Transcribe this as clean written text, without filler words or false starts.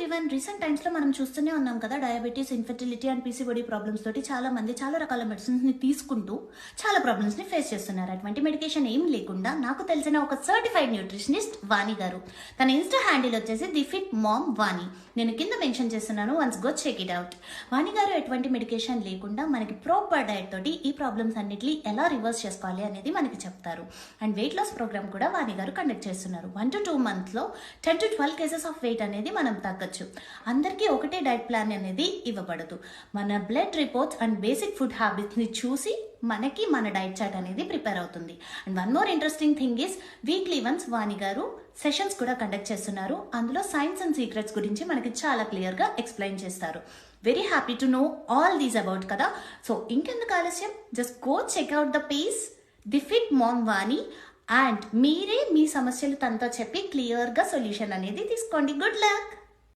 Everyone, recent టైమ్స్లో మనం చూస్తూనే ఉన్నాం కదా, diabetes, infertility and PCOD problems తోటి చాలా మంది చాలా రకాల మెడిసిన్స్ని తీసుకుంటూ చాలా ప్రాబ్లమ్స్ని ఫేస్ చేస్తున్నారు. అటువంటి మెడికేషన్ ఏం లేకుండా నాకు తెలిసిన ఒక సర్టిఫైడ్ న్యూట్రిషనిస్ట్ వాణి గారు. తన ఇన్స్టా హ్యాండిల్ వచ్చేసి ది ఫిట్ మామ్ వాణి. నేను కింద మెన్షన్ చేస్తున్నాను, once go check it out. Vani గారు ఎటువంటి మెడికేషన్ లేకుండా మనకి ప్రాపర్ డైట్ తోటి ఈ ప్రాబ్లమ్స్ అన్నిటిని ఎలా రివర్స్ చేసుకోవాలి అనేది మనకి చెప్తారు. అండ్ వెయిట్ లాస్ ప్రోగ్రామ్ కూడా వాణి గారు కండక్ట్ చేస్తున్నారు. 1 to 2 months 10 to 12 cases of weight అనేది మనం తగ్గచ్చు. అందరికీ ఒకటే డైట్ ప్లాన్ అనేది ఇవ్వబడదు. మన blood reports and basic food హ్యాబిట్స్ని చూసి మనకి మన డైట్ చార్ట్ అనేది ప్రిపేర్ అవుతుంది. And one more interesting thing is weekly once Vani గారు సెషన్స్ కూడా కండక్ట్ చేస్తున్నారు. అందులో సైన్స్ అండ్ సీక్రెట్స్ గురించి మనకి చాలా క్లియర్గా ఎక్స్ప్లెయిన్ చేస్తారు. Very happy to know all these about కదా. సో ఇంకెందుకు ఆలస్యం, just go check out the page the fit mom Vani and మీరే మీ సమస్యలు తనతో చెప్పి క్లియర్గా సొల్యూషన్ అనేది తీసుకోండి. Good luck.